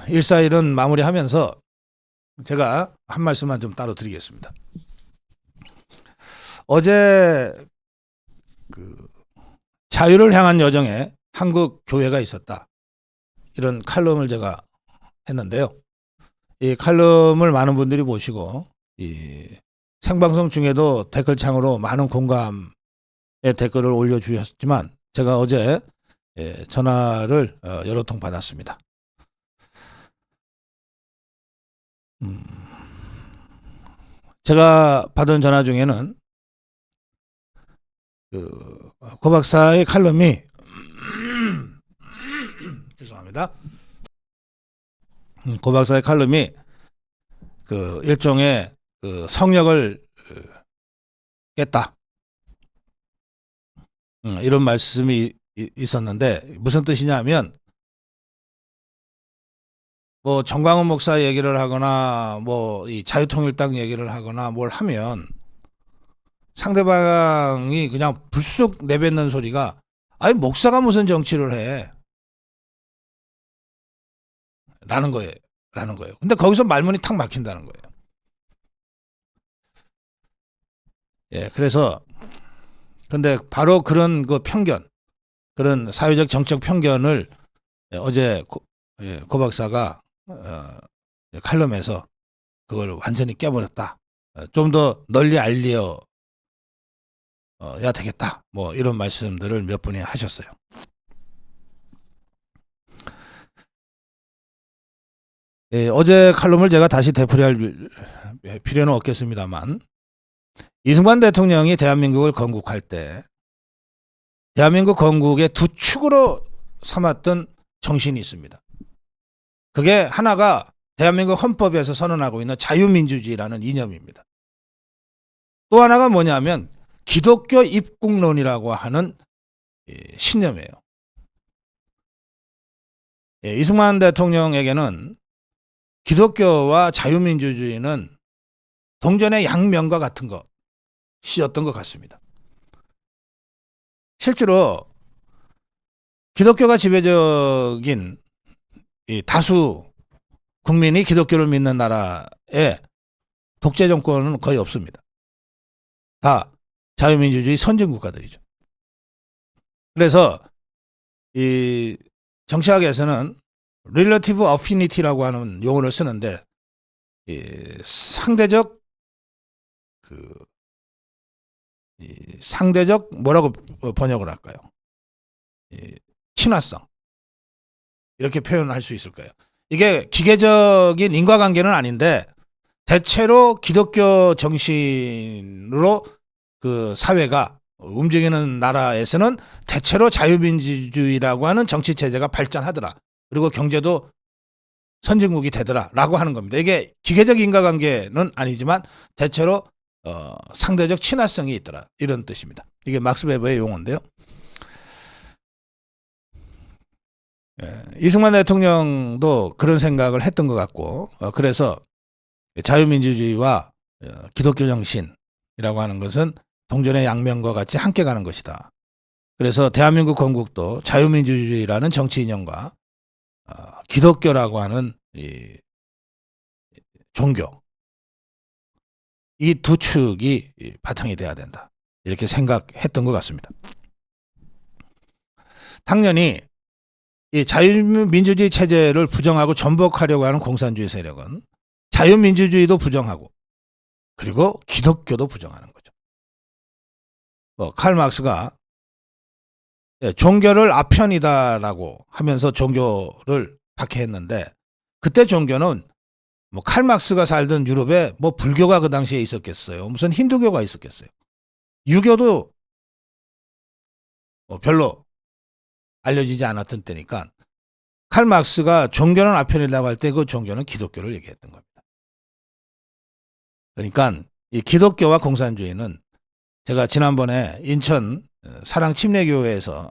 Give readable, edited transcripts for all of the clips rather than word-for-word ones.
141은 마무리하면서 제가 한 말씀만 좀 따로 드리겠습니다. 어제 자유를 향한 여정에 한국 교회가 있었다, 이런 칼럼을 제가 했는데요. 이 칼럼을 많은 분들이 보시고 이 생방송 중에도 댓글창으로 많은 공감의 댓글을 올려주셨지만, 제가 어제 전화를 여러 통 받았습니다. 제가 받은 전화 중에는 고 박사의 칼럼이 죄송합니다. 고 박사의 칼럼이 일종의 성역을 깼다, 이런 말씀이 있었는데, 무슨 뜻이냐면, 뭐 정광훈 목사 얘기를 하거나 뭐 이 자유통일당 얘기를 하거나 뭘 하면 상대방이 그냥 불쑥 내뱉는 소리가, 아니 목사가 무슨 정치를 해, 라는 거예요. 근데 거기서 말문이 탁 막힌다는 거예요. 예, 그래서 근데 바로 그런 편견, 그런 사회적 정책 편견을 어제 고 박사가 칼럼에서 그걸 완전히 깨버렸다. 좀 더 널리 알려야 되겠다. 뭐 이런 말씀들을 몇 분이 하셨어요. 어제 칼럼을 제가 다시 되풀이할 필요는 없겠습니다만, 이승만 대통령이 대한민국을 건국할 때 대한민국 건국의 두 축으로 삼았던 정신이 있습니다. 그게 하나가 대한민국 헌법에서 선언하고 있는 자유민주주의라는 이념입니다. 또 하나가 뭐냐면 기독교 입국론이라고 하는 신념이에요. 이승만 대통령에게는 기독교와 자유민주주의는 동전의 양면과 같은 것이었던 것 같습니다. 실제로 기독교가 지배적인 이 다수 국민이 기독교를 믿는 나라에 독재 정권은 거의 없습니다. 다 자유민주주의 선진국가들이죠. 그래서 이 정치학에서는 relative affinity라고 하는 용어를 쓰는데, 상대적 뭐라고 번역을 할까요? 친화성, 이렇게 표현을 할 수 있을까요? 이게 기계적인 인과관계는 아닌데, 대체로 기독교 정신으로 사회가 움직이는 나라에서는 대체로 자유민주주의라고 하는 정치체제가 발전하더라, 그리고 경제도 선진국이 되더라 라고 하는 겁니다. 이게 기계적 인과관계는 아니지만 대체로 상대적 친화성이 있더라, 이런 뜻입니다. 이게 막스 베버의 용어인데요. 이승만 대통령도 그런 생각을 했던 것 같고, 그래서 자유민주주의와 기독교 정신이라고 하는 것은 동전의 양면과 같이 함께 가는 것이다. 그래서 대한민국 건국도 자유민주주의라는 정치 이념과 기독교라고 하는 이 종교, 이 두 축이 바탕이 돼야 된다, 이렇게 생각했던 것 같습니다. 당연히 이 자유민주주의 체제를 부정하고 전복하려고 하는 공산주의 세력은 자유민주주의도 부정하고 그리고 기독교도 부정하는 거죠. 칼 막스가 종교를 아편이다라고 하면서 종교를 박해했는데, 그때 종교는 칼 막스가 살던 유럽에 불교가 그 당시에 있었겠어요? 무슨 힌두교가 있었겠어요? 유교도 별로 알려지지 않았던 때니까, 칼 막스가 종교는 아편이라고 할 때 그 종교는 기독교를 얘기했던 겁니다. 그러니까 이 기독교와 공산주의는 제가 지난번에 인천 사랑침례교회에서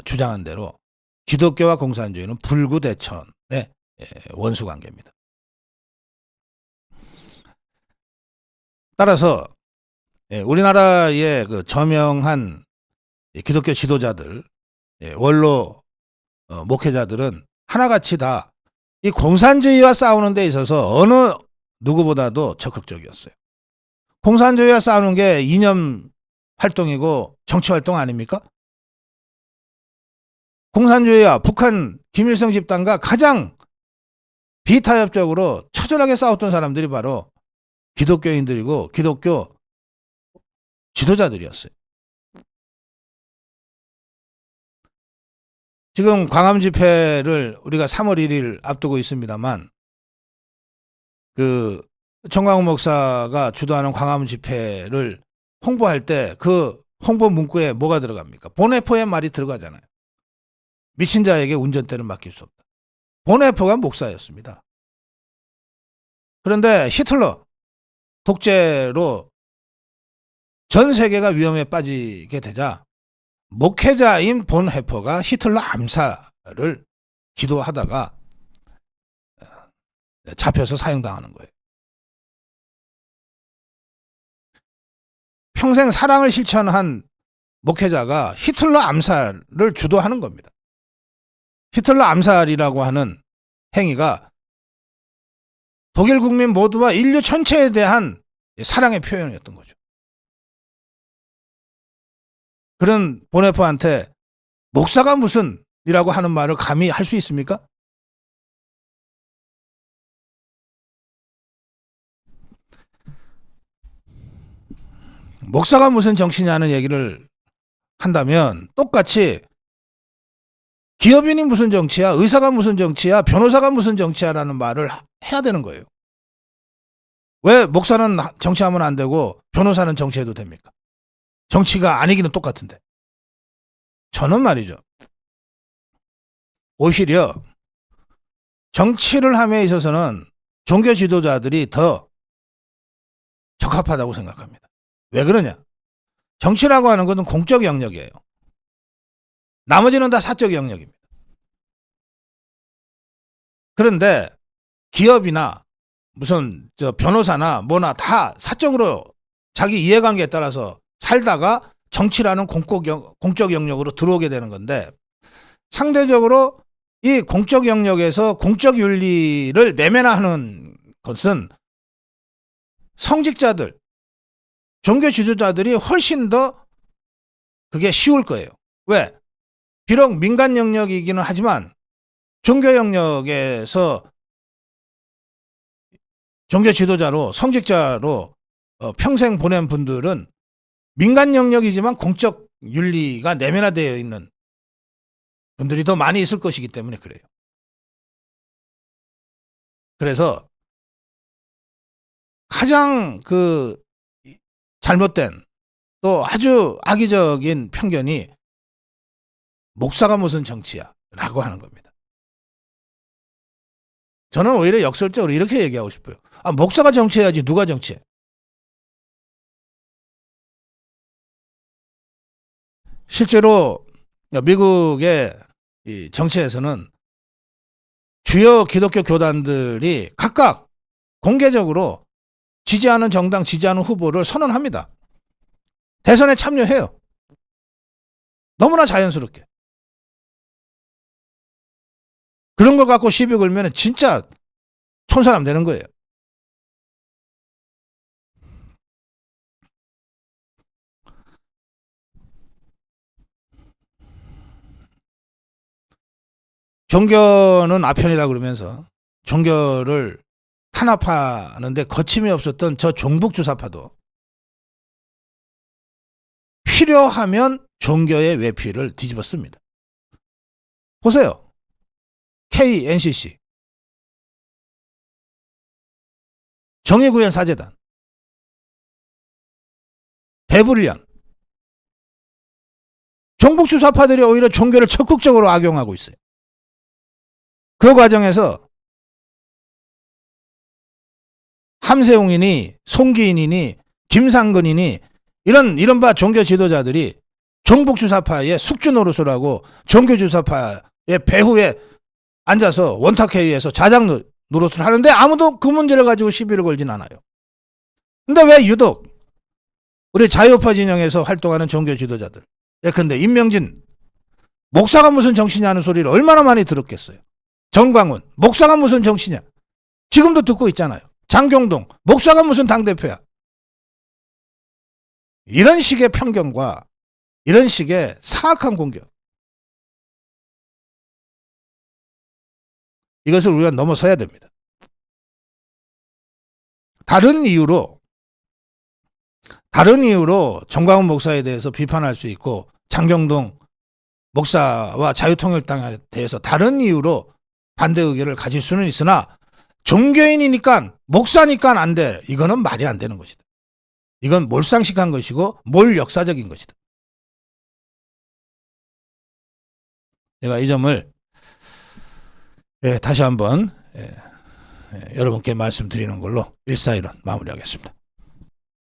주장한 대로 기독교와 공산주의는 불구대천의 원수관계입니다. 따라서 우리나라의 저명한 기독교 지도자들, 원로 목회자들은 하나같이 다 이 공산주의와 싸우는 데 있어서 어느 누구보다도 적극적이었어요. 공산주의와 싸우는 게 이념 활동이고 정치 활동 아닙니까? 공산주의와 북한 김일성 집단과 가장 비타협적으로 처절하게 싸웠던 사람들이 바로 기독교인들이고 기독교 지도자들이었어요. 지금 광화문 집회를 우리가 3월 1일 앞두고 있습니다만 그 정광훈 목사가 주도하는 광화문 집회를 홍보할 때 그 홍보 문구에 뭐가 들어갑니까? 보네포의 말이 들어가잖아요. 미친 자에게 운전대는 맡길 수 없다. 보네포가 목사였습니다. 그런데 히틀러 독재로 전 세계가 위험에 빠지게 되자 목회자인 본헤퍼가 히틀러 암살을 기도하다가 잡혀서 사형당하는 거예요. 평생 사랑을 실천한 목회자가 히틀러 암살을 주도하는 겁니다. 히틀러 암살이라고 하는 행위가 독일 국민 모두와 인류 전체에 대한 사랑의 표현이었던 거죠. 그런 보네포한테 목사가 무슨 이라고 하는 말을 감히 할 수 있습니까? 목사가 무슨 정치냐는 얘기를 한다면 똑같이 기업인이 무슨 정치야, 의사가 무슨 정치야, 변호사가 무슨 정치야라는 말을 해야 되는 거예요. 왜 목사는 정치하면 안 되고 변호사는 정치해도 됩니까? 정치가 아니기는 똑같은데. 저는 말이죠. 오히려 정치를 함에 있어서는 종교 지도자들이 더 적합하다고 생각합니다. 왜 그러냐? 정치라고 하는 것은 공적 영역이에요. 나머지는 다 사적 영역입니다. 그런데 기업이나 무슨 변호사나 뭐나 다 사적으로 자기 이해관계에 따라서 살다가 정치라는 공적 영역으로 들어오게 되는 건데 상대적으로 이 공적 영역에서 공적 윤리를 내면화하는 것은 성직자들, 종교 지도자들이 훨씬 더 그게 쉬울 거예요. 왜? 비록 민간 영역이기는 하지만 종교 영역에서 종교 지도자로 성직자로 평생 보낸 분들은 민간 영역이지만 공적 윤리가 내면화되어 있는 분들이 더 많이 있을 것이기 때문에 그래요. 그래서 가장 그 잘못된 또 아주 악의적인 편견이 목사가 무슨 정치야 라고 하는 겁니다. 저는 오히려 역설적으로 이렇게 얘기하고 싶어요. 목사가 정치해야지 누가 정치해? 실제로 미국의 이 정치에서는 주요 기독교 교단들이 각각 공개적으로 지지하는 정당, 지지하는 후보를 선언합니다. 대선에 참여해요. 너무나 자연스럽게. 그런 걸 갖고 시비 걸면 진짜 촌사람 되는 거예요. 종교는 아편이다 그러면서 종교를 탄압하는데 거침이 없었던 저 종북주사파도 필요하면 종교의 외피를 뒤집었습니다. 보세요. KNCC, 정의구현 사재단, 대불련, 종북주사파들이 오히려 종교를 적극적으로 악용하고 있어요. 그 과정에서 함세웅이니 송기인이니 김상근이니 이른바 종교 지도자들이 종북주사파의 숙주노릇을 종교주사파의 배후에 앉아서 원탁회의에서 자작 노릇을 하는데 아무도 그 문제를 가지고 시비를 걸진 않아요. 근데 왜 유독 우리 자유우파 진영에서 활동하는 종교 지도자들, 예컨대 임명진 목사가 무슨 정치냐는 소리를 얼마나 많이 들었겠어요. 정광훈 목사가 무슨 정치냐. 지금도 듣고 있잖아요. 장경동 목사가 무슨 당대표야. 이런 식의 편견과 이런 식의 사악한 공격, 이것을 우리가 넘어서야 됩니다. 다른 이유로 정광훈 목사에 대해서 비판할 수 있고 장경동 목사와 자유통일당에 대해서 다른 이유로 반대 의견을 가질 수는 있으나 종교인이니까 목사니까 안 돼. 이거는 말이 안 되는 것이다. 이건 몰상식한 것이고 몰역사적인 것이다. 제가 이 점을 다시 한번 여러분께 말씀드리는 걸로 141은 마무리하겠습니다.